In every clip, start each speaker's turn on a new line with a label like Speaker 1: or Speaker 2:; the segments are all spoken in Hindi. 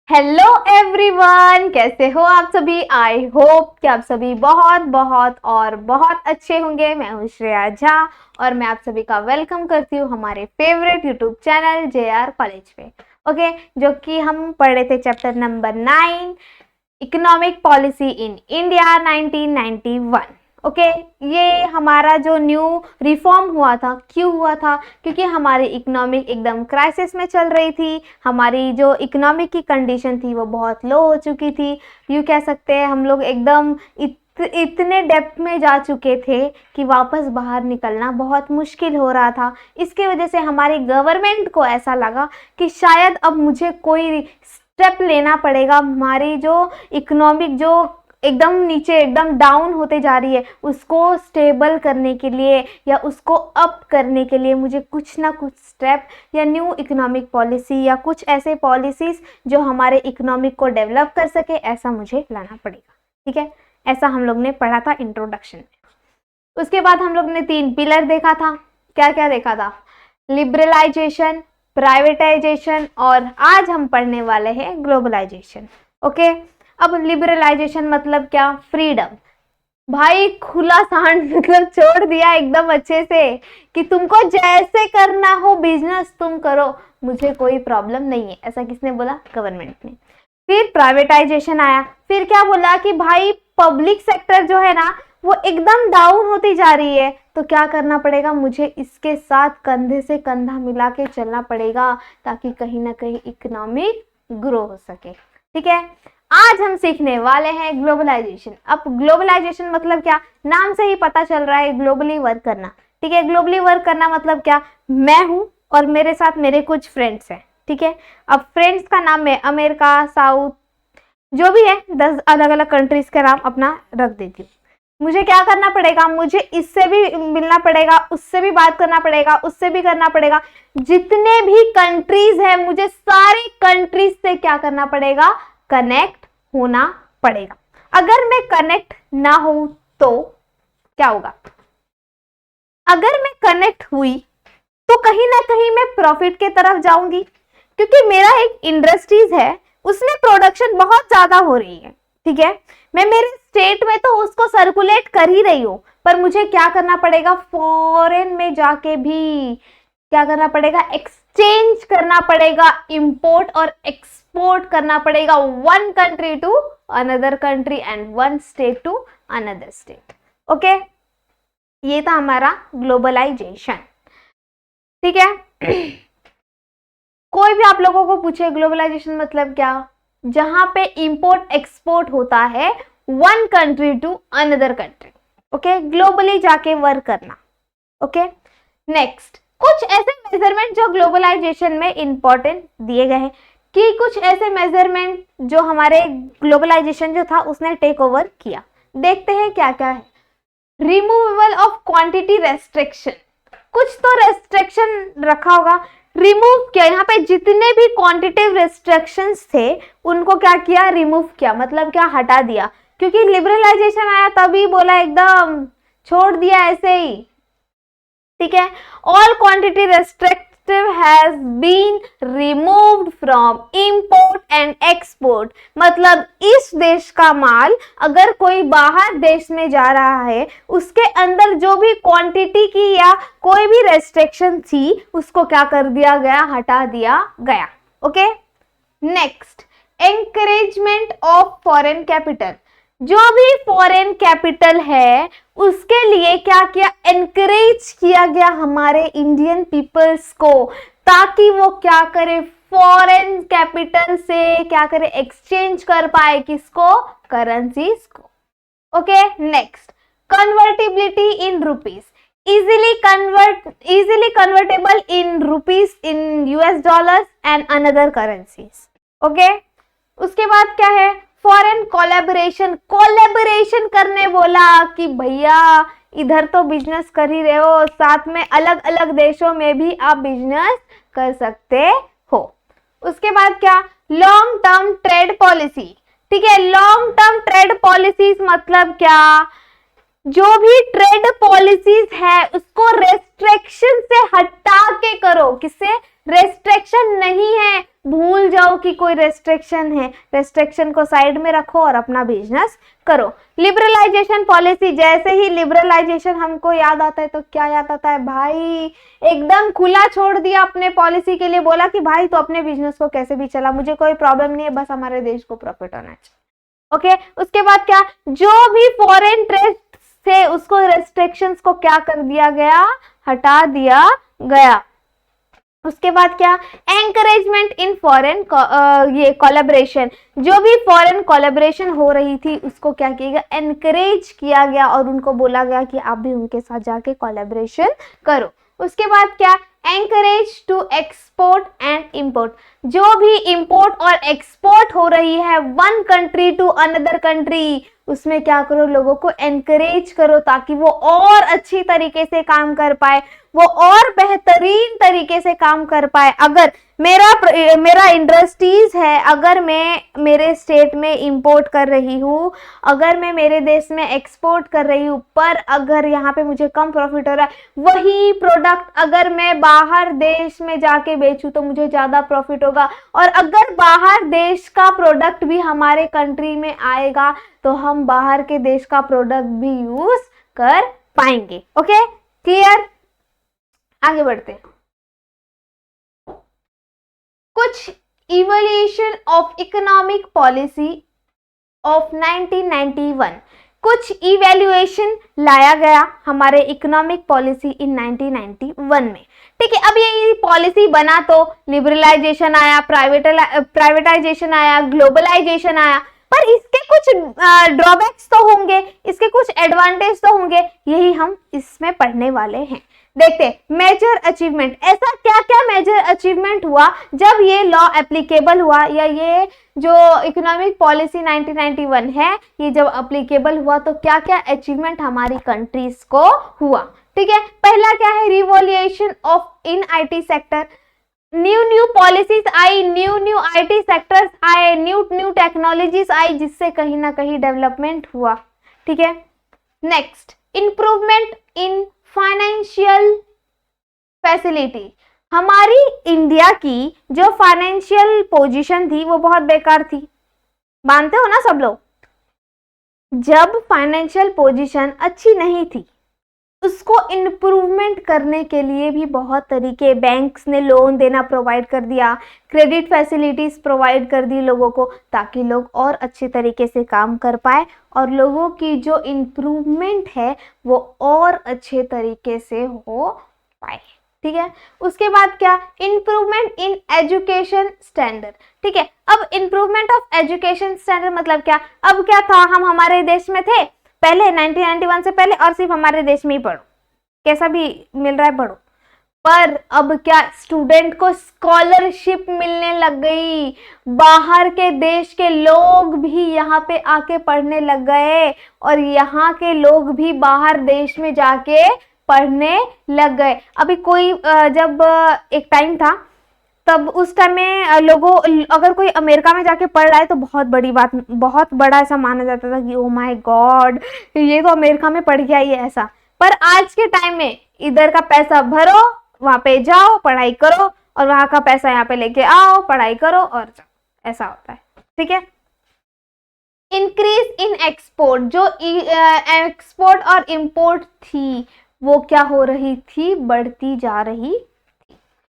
Speaker 1: हेलो एवरीवन, कैसे हो आप सभी। आई होप कि आप सभी बहुत बहुत और बहुत अच्छे होंगे। मैं हूँ श्रेया झा और मैं आप सभी का वेलकम करती हूँ हमारे favourite YouTube channel JR college पे। ओके, जो कि हम पढ़ रहे थे chapter number 9 economic policy in India 1991। Okay, ये हमारा जो न्यू रिफॉर्म हुआ था, क्यों हुआ था? क्योंकि हमारी इकोनॉमिक एकदम क्राइसिस में चल रही थी। हमारी जो इकोनॉमिक की कंडीशन थी वो बहुत लो हो चुकी थी। यूँ कह सकते हैं हम लोग एकदम इतने डेप्थ में जा चुके थे कि वापस बाहर निकलना बहुत मुश्किल हो रहा था। इसके वजह से हमारी गवर्नमेंट को ऐसा लगा कि शायद अब मुझे कोई स्टेप लेना पड़ेगा। हमारी जो इकोनॉमिक जो एकदम नीचे एकदम डाउन होते जा रही है उसको स्टेबल करने के लिए या उसको अप करने के लिए मुझे कुछ ना कुछ स्टेप या न्यू इकोनॉमिक पॉलिसी या कुछ ऐसे पॉलिसीज जो हमारे इकोनॉमिक को डेवलप कर सके, ऐसा मुझे लाना पड़ेगा। ठीक है, ऐसा हम लोग ने पढ़ा था इंट्रोडक्शन में। उसके बाद हम लोग ने 3 पिलर देखा था। क्या क्या देखा था? लिबरलाइजेशन, प्राइवेटाइजेशन और आज हम पढ़ने वाले हैं ग्लोबलाइजेशन। ओके, अब लिबरलाइजेशन मतलब क्या? फ्रीडम। भाई खुला सांड मतलब छोड़ दिया एकदम अच्छे से कि तुमको जैसे करना हो बिजनेस तुम करो, मुझे कोई प्रॉब्लम नहीं है। ऐसा किसने बोला? गवर्नमेंट ने। फिर प्राइवेटाइजेशन आया। फिर क्या बोला कि भाई पब्लिक सेक्टर जो है ना वो एकदम डाउन होती जा रही है, तो क्या करना पड़ेगा? मुझे इसके साथ कंधे से कंधा मिला के चलना पड़ेगा ताकि कहीं ना कहीं इकोनॉमिक ग्रो हो सके। ठीक है, आज हम सीखने वाले हैं ग्लोबलाइजेशन। अब ग्लोबलाइजेशन मतलब क्या? नाम से ही पता चल रहा है, ग्लोबली वर्क करना। ठीक है, ग्लोबली वर्क करना मतलब क्या? मैं हूं और मेरे साथ मेरे कुछ फ्रेंड्स हैं। ठीक है, अब फ्रेंड्स का नाम मैं अमेरिका, साउथ, जो भी है 10 अलग अलग कंट्रीज के नाम अपना रख देती हूँ। मुझे क्या करना पड़ेगा? मुझे इससे भी मिलना पड़ेगा, उससे भी बात करना पड़ेगा, उससे भी करना पड़ेगा। जितने भी कंट्रीज है मुझे सारी कंट्रीज से क्या करना पड़ेगा? कनेक्ट होना पड़ेगा। अगर मैं कनेक्ट ना हूं तो क्या होगा? अगर मैं कनेक्ट हुई तो कहीं ना कहीं मैं प्रॉफिट के तरफ जाऊंगी, क्योंकि मेरा एक इंडस्ट्रीज है उसमें प्रोडक्शन बहुत ज्यादा हो रही है। ठीक है, मैं मेरे स्टेट में तो उसको सर्कुलेट कर ही रही हूं, पर मुझे क्या करना पड़ेगा? फॉरेन में जाके भी क्या करना पड़ेगा? एक्सचेंज करना पड़ेगा, इंपोर्ट और एक्सपोर्ट करना पड़ेगा, one country to another country and one state to another state. Okay, ये था हमारा ग्लोबलाइजेशन। ठीक है कोई भी आप लोगों को पूछे ग्लोबलाइजेशन मतलब क्या? जहां पे इंपोर्ट एक्सपोर्ट होता है one country to another country. Okay, globally जाके वर्क करना। ओके, नेक्स्ट कुछ ऐसे मेजरमेंट जो ग्लोबलाइजेशन में इंपॉर्टेंट दिए गए हैं कि कुछ ऐसे मेजरमेंट जो हमारे ग्लोबलाइजेशन जो था उसने टेक ओवर किया। देखते हैं क्या क्या है। रिमूवल ऑफ क्वांटिटी रेस्ट्रिक्शन, कुछ तो रेस्ट्रिक्शन रखा होगा, रिमूव किया। यहाँ पे जितने भी क्वांटिटिव रेस्ट्रिक्शंस थे उनको क्या किया? रिमूव किया। मतलब क्या? हटा दिया। क्योंकि लिबरलाइजेशन आया तभी बोला एकदम छोड़ दिया ऐसे ही। ठीक है, all quantity restrictive has been removed from import and export. मतलब इस देश का माल अगर कोई बाहर देश में जा रहा है उसके अंदर जो भी क्वांटिटी की या कोई भी रेस्ट्रिक्शन थी उसको क्या कर दिया गया? हटा दिया गया। Okay, next encouragement of foreign capital. जो भी फॉरेन कैपिटल है उसके लिए क्या किया? एनकरेज किया गया हमारे इंडियन पीपल्स को, ताकि वो क्या करे? फॉरेन कैपिटल से क्या करे? एक्सचेंज कर पाए। किसको? करेंसीज को। Okay, next convertibility in rupees, easily convertible in rupees, in US dollars and another currencies. Okay, उसके बाद क्या है? फॉरेन कोलैबोरेशन करने बोला कि भैया इधर तो बिजनेस कर ही रहे हो, साथ में अलग अलग देशों में भी आप बिजनेस कर सकते हो। उसके बाद क्या? Long term trade policy. ठीक है, लॉन्ग टर्म ट्रेड पॉलिसीज मतलब क्या? जो भी ट्रेड पॉलिसीज है उसको रेस्ट्रिक्शन से हटा के करो। किससे? रेस्ट्रिक्शन नहीं है, भूल जाओ कि कोई रेस्ट्रिक्शन है, रेस्ट्रिक्शन को साइड में रखो और अपना बिजनेस करो। लिबरलाइजेशन पॉलिसी, जैसे ही लिबरलाइजेशन हमको याद आता है तो क्या याद आता है भाई, एकदम खुला छोड़ दिया अपने पॉलिसी के लिए, बोला कि भाई तो अपने बिजनेस को कैसे भी चला, मुझे कोई प्रॉब्लम नहीं है, बस हमारे देश को प्रॉफिट होना चाहिए। ओके, उसके बाद क्या, जो भी फॉरेन ट्रेड से उसको रेस्ट्रिक्शंस को क्या कर दिया गया, हटा दिया गया। उसके बाद क्या, एंकरेजमेंट इन फॉरेन ये कोलैबोरेशन, जो भी फॉरेन कोलैबोरेशन हो रही थी उसको क्या किया गया, एनकरेज किया गया और उनको बोला गया कि आप भी उनके साथ जाके कोलैबोरेशन करो। उसके बाद क्या, encourage to export and import, जो भी इंपोर्ट और एक्सपोर्ट हो रही है one country to another country, उसमें क्या करो, लोगों को एनकरेज करो ताकि वो और अच्छी तरीके से काम कर पाए, वो और बेहतरीन तरीके से काम कर पाए। अगर मेरा इंडस्ट्रीज है, अगर मैं मेरे स्टेट में इंपोर्ट कर रही हूँ, अगर मैं मेरे देश में एक्सपोर्ट कर रही हूँ, पर अगर यहाँ पे मुझे कम प्रॉफिट हो रहा है, वही प्रोडक्ट अगर मैं बाहर देश में जाके बेचूं तो मुझे ज़्यादा प्रॉफिट होगा, और अगर बाहर देश का प्रोडक्ट भी हमारे कंट्री में आएगा तो हम बाहर के देश का प्रोडक्ट भी यूज कर पाएंगे। Okay, clear? आगे बढ़ते हैं। कुछ evolution of economic policy of 1991, कुछ इवैल्यूएशन लाया गया हमारे इकोनॉमिक पॉलिसी इन 1991 में। ठीक है, अब ये पॉलिसी बना तो लिबरलाइजेशन आया, प्राइवेटाइजेशन आया, ग्लोबलाइजेशन आया, पर इसके कुछ ड्रॉबैक्स तो होंगे, इसके कुछ एडवांटेज तो होंगे, यही हम इसमें पढ़ने वाले हैं। देखते मेजर अचीवमेंट, ऐसा क्या क्या मेजर अचीवमेंट हुआ जब ये लॉ एप्लीकेबल हुआ, या ये जो इकोनॉमिक पॉलिसी 1991 है ये जब एप्लीकेबल हुआ तो क्या क्या अचीवमेंट हमारी कंट्रीज को हुआ। ठीक है, पहला क्या है, revolution of in IT sector, new policies I, new IT sectors आए, न्यू टेक्नोलॉजीज आई, जिससे कहीं ना कहीं डेवलपमेंट हुआ। ठीक है, next, improvement in financial facility, हमारी इंडिया की जो फाइनेंशियल पोजीशन थी वो बहुत बेकार थी, मानते हो ना सब लोग। जब फाइनेंशियल पोजीशन अच्छी नहीं थी, उसको इम्प्रूवमेंट करने के लिए भी बहुत तरीके, बैंक्स ने लोन देना प्रोवाइड कर दिया, क्रेडिट फैसिलिटीज प्रोवाइड कर दी लोगों को, ताकि लोग और अच्छे तरीके से काम कर पाए और लोगों की जो इम्प्रूवमेंट है वो और अच्छे तरीके से हो पाए। ठीक है, उसके बाद क्या, इम्प्रूवमेंट इन एजुकेशन स्टैंडर्ड। ठीक है, अब इम्प्रूवमेंट ऑफ एजुकेशन स्टैंडर्ड मतलब क्या, अब क्या था, हम हमारे देश में थे पहले 1991 से पहले और सिर्फ हमारे देश में ही पढ़ो, कैसा भी मिल रहा है पढ़ो, पर अब क्या, स्टूडेंट को स्कॉलरशिप मिलने लग गई, बाहर के देश के लोग भी यहाँ पे आके पढ़ने लग गए और यहाँ के लोग भी बाहर देश में जाके पढ़ने लग गए। अभी कोई जब एक टाइम था तब उस टाइम में लोगों, अगर कोई अमेरिका में जाके पढ़ रहा है तो बहुत बड़ी बात, बहुत बड़ा ऐसा माना जाता था कि ओ माय गॉड ये तो अमेरिका में पढ़ गया ये ऐसा। पर आज के टाइम में इधर का पैसा भरो, वहाँ पे जाओ, पढ़ाई करो, और वहाँ का पैसा यहाँ पे लेके आओ, पढ़ाई करो और जाओ, ऐसा होता है। ठीक है, इंक्रीज इन एक्सपोर्ट, जो एक्सपोर्ट और इंपोर्ट थी वो क्या हो रही थी, बढ़ती जा रही थी।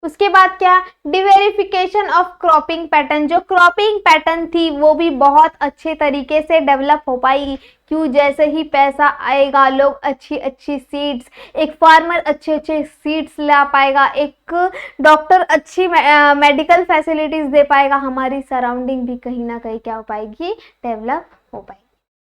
Speaker 1: उसके बाद क्या, डिवेरिफिकेशन ऑफ क्रॉपिंग पैटर्न, जो क्रॉपिंग पैटर्न थी वो भी बहुत अच्छे तरीके से डेवलप हो पाई। क्यों, जैसे ही पैसा आएगा लोग अच्छी अच्छी सीड्स, एक फार्मर अच्छे अच्छे सीड्स ला पाएगा, एक डॉक्टर अच्छी मेडिकल फैसिलिटीज दे पाएगा, हमारी सराउंडिंग भी कहीं ना कहीं क्या हो पाएगी, डेवलप हो पाएगी।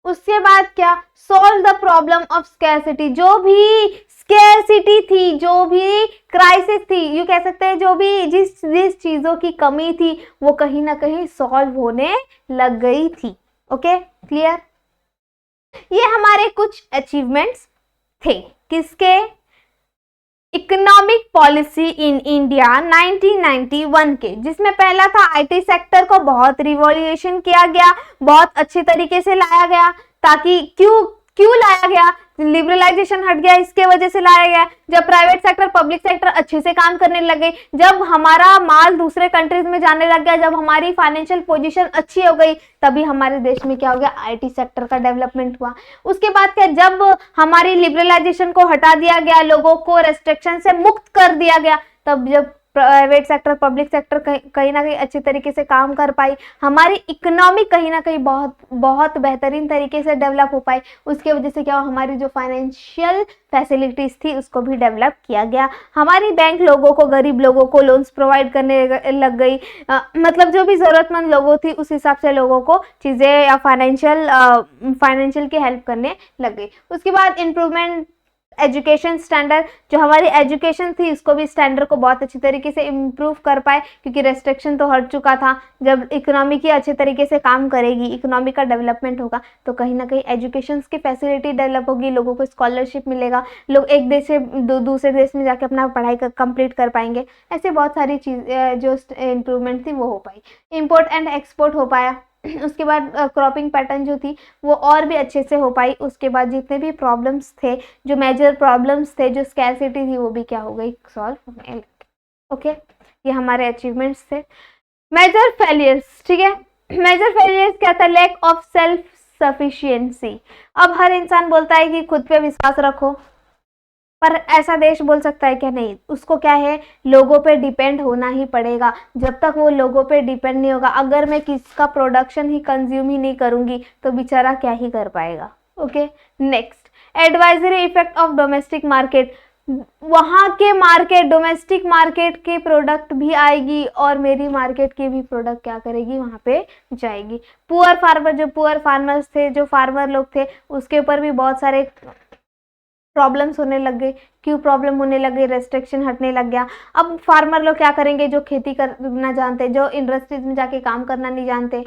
Speaker 1: उसके बाद क्या, solve the problem of scarcity, जो भी स्कैरसिटी थी, जो भी क्राइसिस थी, यू कह सकते हैं जो भी जिस चीजों की कमी थी वो कहीं ना कहीं सॉल्व होने लग गई थी। Okay, clear? ये हमारे कुछ अचीवमेंट्स थे किसके, इकोनॉमिक पॉलिसी इन इंडिया 1991 के, जिसमें पहला था आईटी सेक्टर को बहुत रिवॉल्यूशन किया गया, बहुत अच्छे तरीके से लाया गया, ताकि क्यों लाया गया, लिबरलाइजेशन हट गया, इसके वजह से लाया गया। जब प्राइवेट सेक्टर पब्लिक सेक्टर अच्छे से काम करने लग गई, जब हमारा माल दूसरे कंट्रीज में जाने लग गया, जब हमारी फाइनेंशियल पोजीशन अच्छी हो गई, तभी हमारे देश में क्या हो गया, आईटी सेक्टर का डेवलपमेंट हुआ। उसके बाद क्या, जब हमारी लिबरलाइजेशन को हटा दिया गया, लोगों को रेस्ट्रिक्शन से मुक्त कर दिया गया, तब जब प्राइवेट सेक्टर पब्लिक सेक्टर कहीं ना कहीं अच्छी तरीके से काम कर पाई, हमारी इकोनॉमी कहीं ना कहीं बहुत बहुत बेहतरीन तरीके से डेवलप हो पाई। उसके वजह से क्या, हमारी जो फाइनेंशियल फैसिलिटीज थी उसको भी डेवलप किया गया। हमारी बैंक लोगों को, गरीब लोगों को लोन्स प्रोवाइड करने लग गई। मतलब जो भी ज़रूरतमंद लोगों थी उस हिसाब से लोगों को चीज़ें या फाइनेंशियल की हेल्प करने लग गई। उसके बाद इम्प्रूवमेंट एजुकेशन स्टैंडर्ड, जो हमारी एजुकेशन थी उसको भी स्टैंडर्ड को बहुत अच्छी तरीके से इम्प्रूव कर पाए, क्योंकि रेस्ट्रिक्शन तो हट चुका था। जब इकोनॉमी की अच्छे तरीके से काम करेगी, इकोनॉमी का डेवलपमेंट होगा, तो कहीं ना कहीं एजुकेशन की फैसिलिटी डेवलप होगी, लोगों को स्कॉलरशिप मिलेगा, लोग एक देश से दूसरे देश में जाकर अपना पढ़ाई कंप्लीट कर पाएंगे। ऐसे बहुत सारी चीज़ जो इम्प्रूवमेंट थी वो हो पाई। इम्पोर्ट एंड एक्सपोर्ट हो पाया। उसके बाद क्रॉपिंग पैटर्न जो थी वो और भी अच्छे से हो पाई। उसके बाद जितने भी प्रॉब्लम्स थे, जो मेजर प्रॉब्लम्स थे, जो स्कैरसिटी थी, वो भी क्या हो गई, सॉल्व होने लगी। ओके, ये हमारे अचीवमेंट्स थे। मेजर फेलियर्स, ठीक है, मेजर फेलियर्स क्या था, लैक ऑफ सेल्फ सफिशिएंसी। अब हर इंसान बोलता है कि खुद पे विश्वास रखो, पर ऐसा देश बोल सकता है क्या, नहीं, उसको क्या है, लोगों पे डिपेंड होना ही पड़ेगा। जब तक वो लोगों पे डिपेंड नहीं होगा, अगर मैं किसका प्रोडक्शन ही कंज्यूम ही नहीं करूंगी तो बेचारा क्या ही कर पाएगा। Okay, next, advisory effect of domestic market. वहाँ के मार्केट, डोमेस्टिक मार्केट के प्रोडक्ट भी आएगी और मेरी मार्केट की भी प्रोडक्ट क्या करेगी, वहाँ पे जाएगी। पुअर फार्मर, जो पुअर फार्मर्स थे, जो फार्मर लोग थे, उसके ऊपर भी बहुत सारे प्रॉब्लम्स होने लग गए। क्यों प्रॉब्लम होने लग गई, रेस्ट्रिक्शन हटने लग गया। अब फार्मर लोग क्या करेंगे, जो खेती करना जानते, जो इंडस्ट्रीज में जाके काम करना नहीं जानते,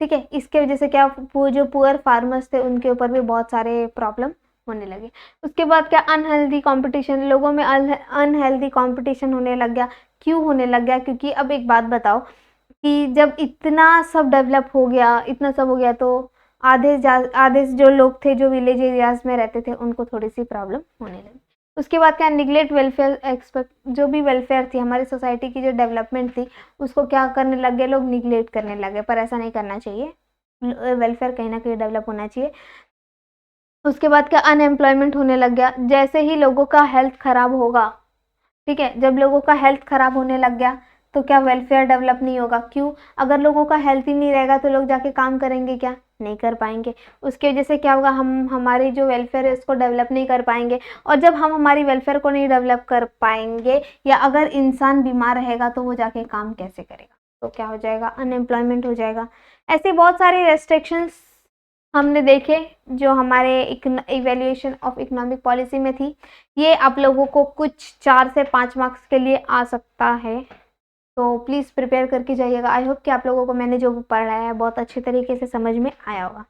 Speaker 1: ठीक है, इसके वजह से क्या, जो पुअर फार्मर्स थे उनके ऊपर भी बहुत सारे प्रॉब्लम होने लगे। उसके बाद क्या, अनहेल्दी कंपटीशन, लोगों में अनहेल्दी कंपटीशन होने लग गया। क्यों होने लग गया, क्योंकि अब एक बात बताओ कि जब इतना सब डेवलप हो गया, इतना सब हो गया, तो आधे जो लोग थे, जो विलेज एरियाज में रहते थे, उनको थोड़ी सी प्रॉब्लम होने लगी। उसके बाद क्या, निगलेक्ट वेलफेयर एक्सपेक्ट, जो भी वेलफेयर थी, हमारी सोसाइटी की जो डेवलपमेंट थी, उसको क्या करने लग गए, लोग निगलेक्ट करने लगे। पर ऐसा नहीं करना चाहिए, वेलफेयर कहीं ना कहीं डेवलप होना चाहिए। उसके बाद क्या, अनएम्प्लॉयमेंट होने लग गया। जैसे ही लोगों का हेल्थ खराब होगा, ठीक है, जब लोगों का हेल्थ खराब होने लग गया तो क्या, वेलफेयर डेवलप नहीं होगा। क्यों, अगर लोगों का हेल्थ ही नहीं रहेगा तो लोग जाके काम करेंगे क्या, नहीं कर पाएंगे। उसकी वजह से क्या होगा, हम हमारी जो वेलफेयर है उसको डेवलप नहीं कर पाएंगे। और जब हम हमारी वेलफेयर को नहीं डेवलप कर पाएंगे, या अगर इंसान बीमार रहेगा, तो वो जाके काम कैसे करेगा, तो क्या हो जाएगा, अनएम्प्लॉयमेंट हो जाएगा। ऐसे बहुत सारे रेस्ट्रिक्शंस हमने देखे जो हमारे इवेल्युएशन ऑफ इकोनॉमिक पॉलिसी में थी। ये आप लोगों को कुछ 4 से 5 मार्क्स के लिए आ सकता है, तो प्लीज़ प्रिपेयर करके जाइएगा। आई होप कि आप लोगों को मैंने जो पढ़ाया है बहुत अच्छे तरीके से समझ में आया होगा।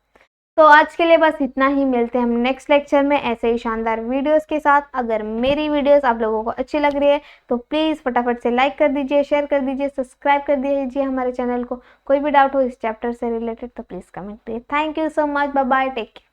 Speaker 1: तो आज के लिए बस इतना ही, मिलते हैं हम नेक्स्ट लेक्चर में ऐसे ही शानदार वीडियोस के साथ। अगर मेरी वीडियोस आप लोगों को अच्छी लग रही है तो प्लीज़ फटाफट से लाइक कर दीजिए, शेयर कर दीजिए, सब्सक्राइब कर दीजिए हमारे चैनल को। कोई भी डाउट हो इस चैप्टर से रिलेटेड तो प्लीज़ कमेंट करिए। Thank you so much, bye bye, take care.